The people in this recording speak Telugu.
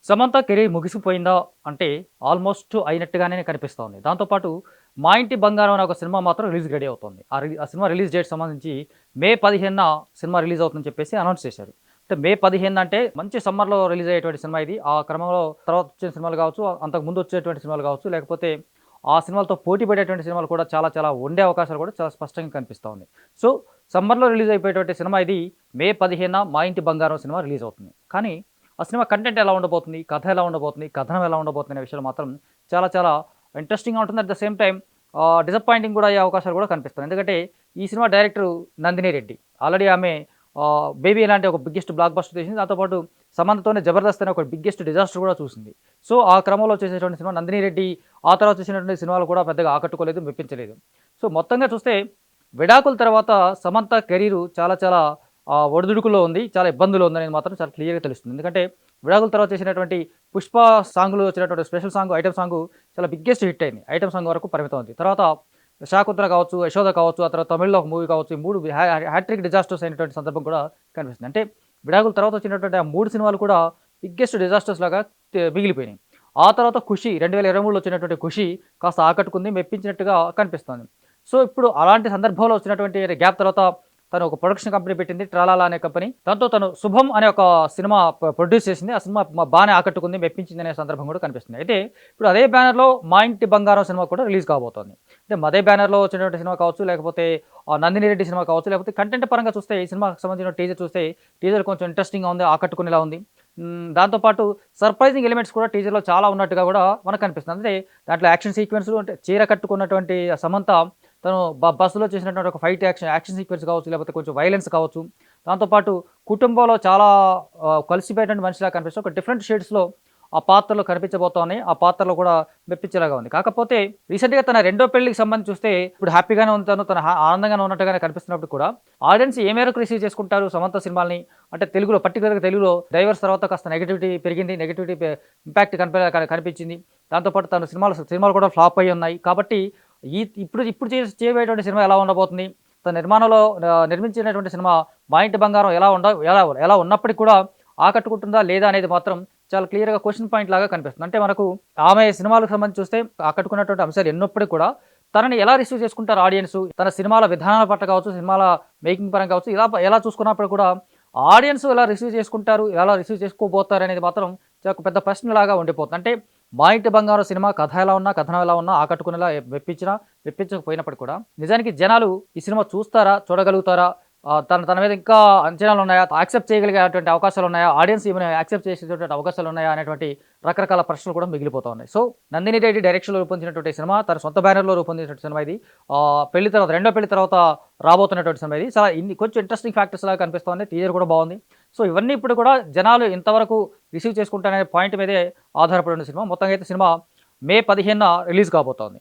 సమంత కెరీర్ ముగిసిపోయిందా అంటే ఆల్మోస్ట్ అయినట్టుగానే కనిపిస్తోంది. దాంతో పాటు 'మా ఇంటి బంగారం' అనే ఒక సినిమా మాత్రం రిలీజ్‌కి రెడీ అవుతోంది. ఆ సినిమా రిలీజ్ డేట్ సంబంధించి మే 15న సినిమా రిలీజ్ అవుతుందని చెప్పేసి అనౌన్స్ చేశారు. అంటే మే 15 అంటే మంచి సమ్మర్‌లో రిలీజ్ అయ్యేటువంటి సినిమా ఇది. ఆ క్రమంలో తర్వాత వచ్చిన సినిమాలు కావచ్చు, అంతకు ముందు వచ్చేటువంటి సినిమాలు కావచ్చు, లేకపోతే ఆ సినిమాలతో పోటీ పడేటువంటి సినిమాలు కూడా చాలా చాలా ఉండే అవకాశాలు కూడా చాలా స్పష్టంగా కనిపిస్తా ఉంది. సో, సమ్మర్‌లో రిలీజ్ అయిపోయేటువంటి సినిమా ఇది. మే 15న 'మా ఇంటి బంగారం' సినిమా రిలీజ్ అవుతుంది. కానీ ఆ సినిమా కంటెంట్ ఎలా ఉండబోతుంది? కథ ఎలా ఉండబోతుంది? కథనం ఎలా ఉండబోతుంది? అనే విషయాలు మాత్రం చాలా చాలా ఇంట్రెస్టింగ్‌గా ఉంటుంది. At the same time disappointing కూడా అయ్యే అవకాశాలు కూడా కనిపిస్తున్నాయి. ఎందుకంటే ఈ cinema director Nandini Reddy. Already ఆమె 'బేబీ' లాంటి ఒక బిగ్గెస్ట్ బ్లాక్ బస్టర్ చేసింది. దాంతో పాటు సమంతతోనే 'జబర్దస్త్' అనే ఒక బిగ్గెస్ట్ డిజాస్టర్ కూడా చూసింది. సో, ఆ క్రమంలో చేసేటువంటి సినిమా నందిని రెడ్డి ఆ తర్వాత చేసినటువంటి సినిమాలు కూడా పెద్దగా ఆకట్టుకోలేదు, మెప్పించలేదు. సో, మొత్తంగా చూస్తే విడాకుల తర్వాత సమంత కెరీరు చాలా చాలా ఒడిదుడుకుల్లో ఉంది. చాలా ఇబ్బందుల్లో ఉందనేది మాత్రం చాలా క్లియర్‌గా తెలుస్తుంది. ఎందుకంటే విడాకుల తర్వాత చేసినటువంటి 'పుష్ప' సాంగ్‌లో వచ్చినటువంటి స్పెషల్ సాంగ్, ఐటెమ్ సాంగు చాలా బిగ్గెస్ట్ హిట్ అయింది. ఐటెమ్ సాంగ్ వరకు పరిమితం అయింది. తర్వాత 'శాకుంతల' కావచ్చు, 'యశోద' కావచ్చు, ఆ తర్వాత తమిళ్‌లో ఒక మూవీ కావచ్చు. ఈ 3 హ్యాట్రిక్ డిజాస్టర్స్ అయినటువంటి సందర్భం కూడా కనిపిస్తుంది. అంటే విడాకుల తర్వాత వచ్చినటువంటి ఆ 3 సినిమాలు కూడా బిగ్గెస్ట్ డిజాస్టర్స్ లాగా మిగిలిపోయినాయి. ఆ తర్వాత 'ఖుషి' 2023లో వచ్చినటువంటి 'ఖుషి' కాస్త ఆకట్టుకుంది, మెప్పించినట్టుగా కనిపిస్తోంది. సో, ఇప్పుడు అలాంటి సందర్భంలో వచ్చినటువంటి గ్యాప్ తర్వాత తను ఒక ప్రొడక్షన్ కంపెనీ పెట్టింది 'ట్రాలాలా' అనే కంపెనీ. దాంతో తను 'శుభం' అనే ఒక సినిమా ప్రొడ్యూస్ చేసింది. ఆ సినిమా బానే ఆకట్టుకుంది, మెప్పించింది అనే సందర్భం కూడా కనిపిస్తుంది. అయితే ఇప్పుడు అదే బ్యానర్‌లో 'మా ఇంటి బంగారం' సినిమా కూడా రిలీజ్ కాబోతోంది. అంటే అదే బ్యానర్‌లో వచ్చినటువంటి సినిమా కావచ్చు, లేకపోతే 'నందిని రెడ్డి' సినిమా కావచ్చు, లేకపోతే కంటెంట్ పరంగా చూస్తే ఈ సినిమాకి సంబంధించిన టీజర్ చూస్తే టీజర్ కొంచెం ఇంట్రెస్టింగ్‌గా ఉంది, ఆకట్టుకునేలా ఉంది. దాంతో పాటు సర్ప్రైజింగ్ ఎలిమెంట్స్ కూడా టీజర్‌లో చాలా ఉన్నట్టుగా కూడా మనకు కనిపిస్తుంది. అంటే దాంట్లో యాక్షన్ సీక్వెన్స్‌లు అంటే చీర కట్టుకున్నటువంటి సమంత తను బస్సులో చేసినటువంటి ఒక ఫైట్ యాక్షన్ సీక్వెన్స్ కావచ్చు, లేకపోతే కొంచెం వైలెన్స్ కావచ్చు. దాంతో పాటు కుటుంబంలో చాలా కలిసిపోయేటువంటి మనిషిలా కనిపిస్తూ ఒక డిఫరెంట్ షేడ్స్‌లో ఆ పాత్రలో కనిపించబోతున్నాయి. ఆ పాత్రలో కూడా మెప్పించేలాగా ఉంది. కాకపోతే రీసెంట్‌గా తన రెండో పెళ్ళికి సంబంధించి చూస్తే ఇప్పుడు హ్యాపీగానే ఉంటాను. తను ఆనందంగానే ఉన్నట్టుగానే కనిపిస్తున్నప్పుడు కూడా ఆడియన్స్ ఏ మేరకు రిసీవ్ చేసుకుంటారు సమంత సినిమాల్ని? అంటే తెలుగులో పర్టిక్యులర్‌గా తెలుగులో 'డైవర్స్' తర్వాత కాస్త నెగటివిటీ పెరిగింది. నెగటివిటీ ఇంపాక్ట్ కనిపించింది. దాంతో పాటు తన సినిమాలు కూడా ఫ్లాప్ అయ్యి ఉన్నాయి. కాబట్టి ఇప్పుడు ఇప్పుడు చేయబోయేటువంటి సినిమా ఎలా ఉండబోతుంది? తన నిర్మాణంలో నిర్మించినటువంటి సినిమా 'మా ఇంటి బంగారం' ఎలా ఎలా ఉన్నప్పటికి కూడా ఆకట్టుకుంటుందా? లేదా? అనేది మాత్రం చాలా క్లియర్‌గా క్వెషన్ పాయింట్ లాగా కనిపిస్తుంది. అంటే మనకు ఆమె సినిమాలకు సంబంధించి చూస్తే ఆకట్టుకున్నటువంటి అంశాలు ఎన్నప్పటికి కూడా తనని ఎలా రిసీవ్ చేసుకుంటారు ఆడియన్సు? తన సినిమాల విధానాల పట్ల కావచ్చు, సినిమాల మేకింగ్ పరంగా కావచ్చు, ఎలా చూసుకున్నప్పుడు కూడా ఆడియన్స్ ఎలా రిసీవ్ చేసుకుంటారు? ఎలా రిసీవ్ చేసుకోబోతారనేది మాత్రం చాలా ఒక పెద్ద ప్రశ్నలాగా ఉండిపోతుంది. అంటే 'మా ఇంటి బంగారం' సినిమా కథ ఎలా ఉన్నా, కథనం ఎలా ఉన్నా ఆకట్టుకునేలా మెప్పించకపోయినప్పటికి కూడా నిజానికి జనాలు ఈ సినిమా చూస్తారా? చూడగలుగుతారా? తన మీద ఇంకా అంచనాలున్నాయా? యాక్సెప్ట్ చేయగలిగేటువంటి అవకాశాలున్నాయా? ఆడియన్స్ ఈమెను యాక్సెప్ట్ చేసేటువంటి అవకాశాలున్నాయా? అనేటువంటి రకరకాల ప్రశ్నలు కూడా మిగిలిపోతా ఉన్నాయి. సో, నందిని రెడ్డి డైరెక్షన్‌లో రూపొందించినటువంటి సినిమా, తన సొంత బ్యానర్‌లో రూపొందించినటువంటి సినిమా ఇది. రెండో పెళ్లి తర్వాత రాబోతున్నటువంటి సినిమా ఇది. చాలా కొంచెం ఇంట్రెస్టింగ్ ఫ్యాక్టర్స్ లాగా కనిపిస్తోంది. టీజర్ కూడా బాగుంది. సో, ఇవన్నీ ఇప్పుడు కూడా జనాలు ఎంతవరకు రిసీవ్ చేసుకుంటారనే పాయింట్ మీదే ఆధారపడి ఉన్న సినిమా. మొత్తంగా అయితే సినిమా మే 15న రిలీజ్ కాబోతోంది.